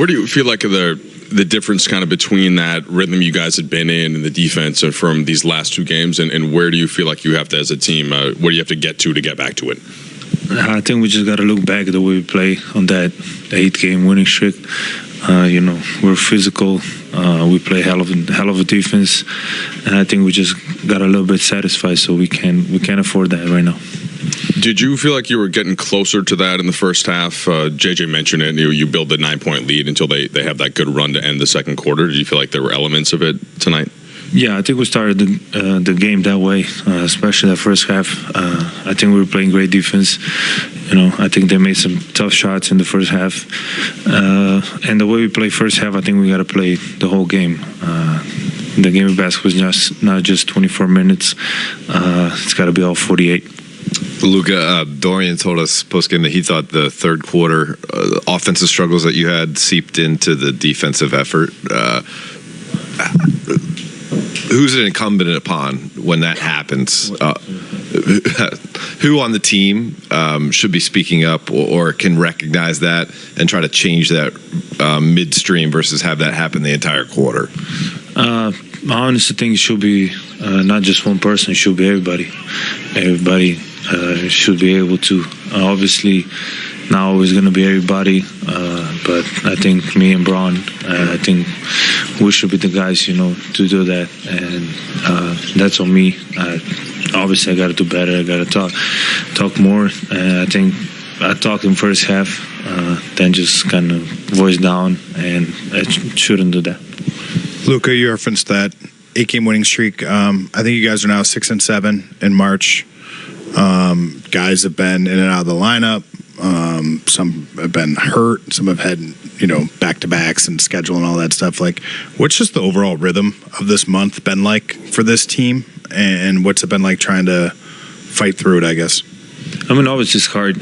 Where do you feel like the difference kind of between that rhythm you guys had been in and the defense from these last two games, and where do you feel like you have to, as a team, where do you have to get back to it? I think we just got to look back at the way we play on that 8-game winning streak. We're physical. We play hell of a defense, and I think we just got a little bit satisfied, so we can't afford that right now. Did you feel like you were getting closer to that in the first half? JJ mentioned it. You build the 9-point lead until they have that good run to end the second quarter. Did you feel like there were elements of it tonight? Yeah, I think we started the game that way, especially that first half. I think we were playing great defense. I think they made some tough shots in the first half. And the way we play first half, I think we got to play the whole game. The game of basketball is not just 24 minutes. It's got to be all 48. Luka, Dorian told us post-game that he thought the third quarter offensive struggles that you had seeped into the defensive effort. Who's it incumbent upon when that happens? Who on the team should be speaking up or can recognize that and try to change that midstream versus have that happen the entire quarter? I honestly think it should be not just one person. It should be everybody. Everybody should be able to. Obviously, not always going to be everybody, but I think me and Braun, I think we should be the guys, to do that, and that's on me. Obviously, I got to do better. I got to talk more. I think I talked in first half, then just kind of voice down, and I shouldn't do that. Luka, you referenced that 8-game winning streak. I think you guys are now 6-7 in March. Guys have been in and out of the lineup. Some have been hurt. Some have had, back-to-backs and schedule and all that stuff. Like, what's just the overall rhythm of this month been like for this team? And what's it been like trying to fight through it, I guess? Obviously it's hard,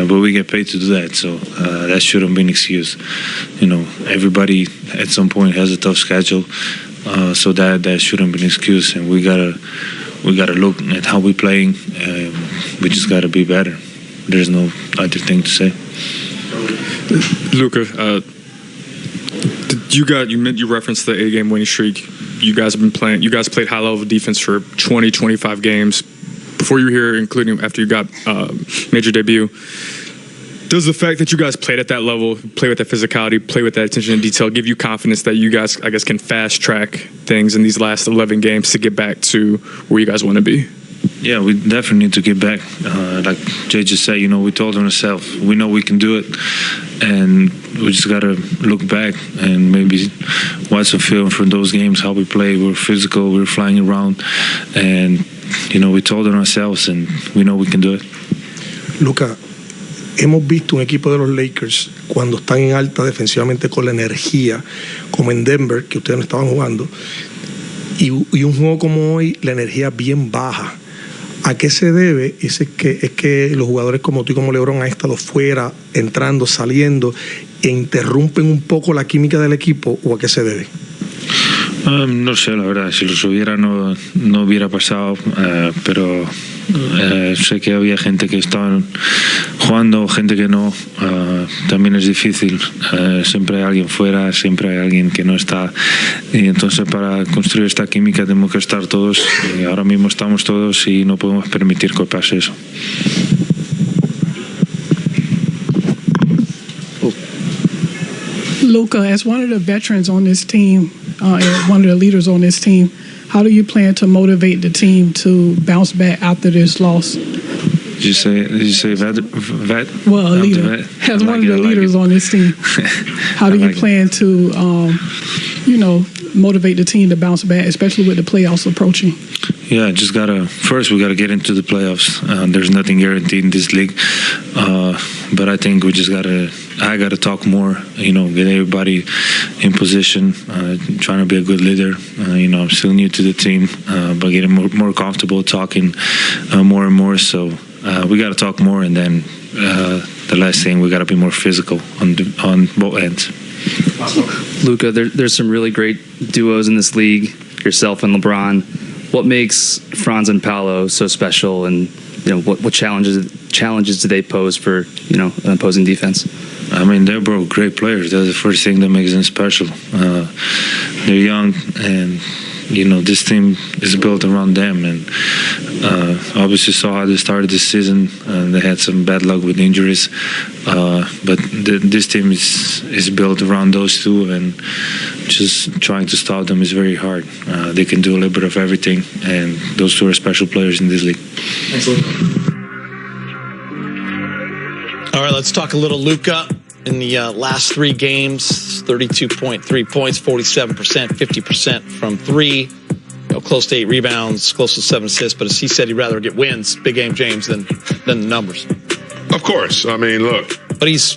but we get paid to do that, so that shouldn't be an excuse. Everybody at some point has a tough schedule, so that shouldn't be an excuse, and we gotta look at how we're playing. We just gotta be better. There's no other thing to say. Luka, you referenced the 8-game winning streak. You guys have been playing. You guys played high-level defense for 20, 25 games before you were here, including after you got major debut. Does the fact that you guys played at that level, play with that physicality, play with that attention to detail, give you confidence that you guys, I guess, can fast-track things in these last 11 games to get back to where you guys want to be? Yeah, we definitely need to get back. Like Jay just said, we told ourselves, we know we can do it, and we just got to look back and maybe watch some film from those games, how we play. We're physical, we're flying around, and, we told ourselves, and we know we can do it. Luka, hemos visto un equipo de los Lakers cuando están en alta defensivamente con la energía, como en Denver, que ustedes no estaban jugando, y un juego como hoy, la energía bien baja. ¿A qué se debe? Es que los jugadores como tú y como LeBron han estado fuera, entrando, saliendo, e interrumpen un poco la química del equipo, ¿o a qué se debe? No sé, la verdad, si los hubiera no hubiera pasado, pero sé que había gente que estaba jugando, gente que no. También es difícil, siempre hay alguien fuera, siempre hay alguien que no está, y entonces para construir esta química tenemos que estar todos, y ahora mismo estamos todos y no podemos permitir que pase eso. Luka, as one of the veterans on this team, one of the leaders on this team, how do you plan to motivate the team to bounce back after this loss? Did you say vet? Well, a leader. As one of the leaders on this team, how do you plan to, motivate the team to bounce back, especially with the playoffs approaching? Yeah, first we gotta get into the playoffs. There's nothing guaranteed in this league, but I think I gotta talk more. Get everybody in position. Trying to be a good leader. I'm still new to the team, but getting more comfortable talking more and more. So we gotta talk more, and then the last thing, we gotta be more physical on both ends. Luka, there's some really great duos in this league. Yourself and LeBron. What makes Franz and Paolo so special, and what challenges do they pose for an opposing defense? I mean, they're both great players. That's the first thing that makes them special. They're young, and this team is built around them. And obviously saw how they started this season. They had some bad luck with injuries, but this team is built around those two, and just trying to stop them is very hard. They can do a little bit of everything, and those two are special players in this league. Thanks, Luka. All right, let's talk a little Luka. In the last 3 games, 32.3 points, 47%, 50% from 3, close to 8 rebounds, close to 7 assists. But as he said, he'd rather get wins, big game James, than the numbers. Of course. I mean, look. But he's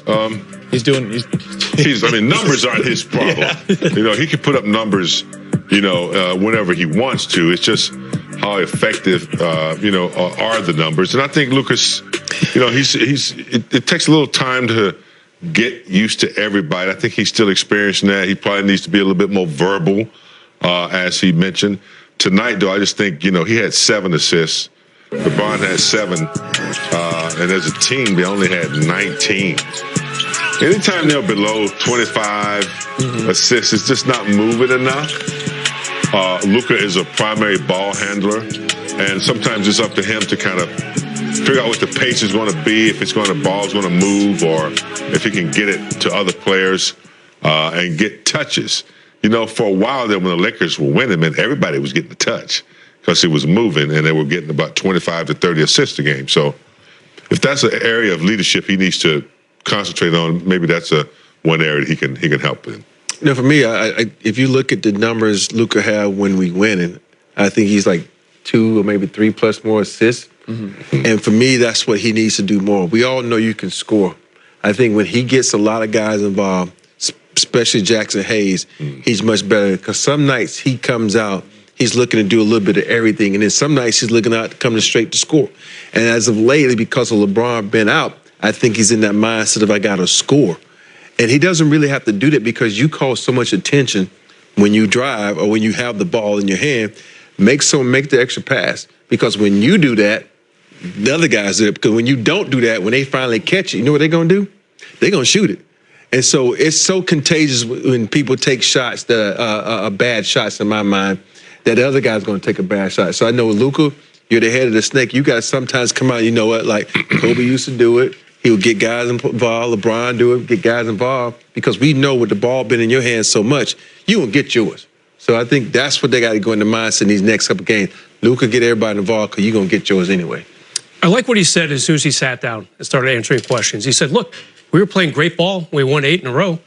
doing. I mean, numbers aren't his problem. Yeah. He can put up numbers, whenever he wants to. It's just how effective, are the numbers. And I think Luka's, it takes a little time to get used to everybody. I think he's still experiencing that. He probably needs to be a little bit more verbal, as he mentioned. Tonight, though, I just think, he had 7 assists. LeBron had 7. And as a team, they only had 19. Anytime they're below 25 assists, it's just not moving enough. Luka is a primary ball handler, and sometimes it's up to him to kind of figure out what the pace is going to be, if ball's going to move, or if he can get it to other players and get touches. For a while there when the Lakers were winning, man, everybody was getting a touch because it was moving, and they were getting about 25 to 30 assists a game. So if that's an area of leadership he needs to concentrate on, maybe that's one area that he can help in. For me, if you look at the numbers Luka had when we winning, I think he's like 2 or maybe 3 plus more assists. Mm-hmm. And for me, that's what he needs to do more. We all know you can score. I think when he gets a lot of guys involved, especially Jackson Hayes, he's much better. Because some nights he comes out, he's looking to do a little bit of everything. And then some nights he's looking out coming straight to score. And as of lately, because of LeBron being out, I think he's in that mindset of I got to score. And he doesn't really have to do that because you cause so much attention when you drive or when you have the ball in your hand. Make the extra pass. Because when you do that, the other guys do it. Because when you don't do that, when they finally catch it, you know what they're going to do? They're going to shoot it. And so it's so contagious when people take shots that are bad shots in my mind that the other guy's going to take a bad shot. So I know, Luka, you're the head of the snake. You guys sometimes come out, like Kobe used to do it. He'll get guys involved. LeBron do it, get guys involved. Because we know with the ball been in your hands so much, you won't get yours. So I think that's what they got to go into mindset in these next couple games. Luka, get everybody involved because you're going to get yours anyway. I like what he said as soon as he sat down and started answering questions. He said, look, we were playing great ball. We won 8 in a row.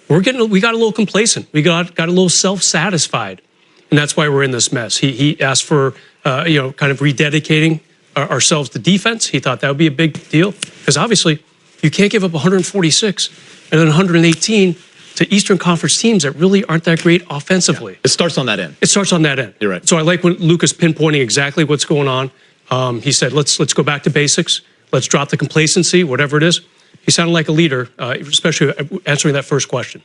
We got a little complacent. We got a little self-satisfied. And that's why we're in this mess. He asked for, kind of rededicating ourselves to defense. He thought that would be a big deal. Because obviously, you can't give up 146 and then 118 to Eastern Conference teams that really aren't that great offensively. Yeah. It starts on that end. It starts on that end. You're right. So I like when Luka's pinpointing exactly what's going on. He said, let's go back to basics. Let's drop the complacency, whatever it is. He sounded like a leader, especially answering that first question.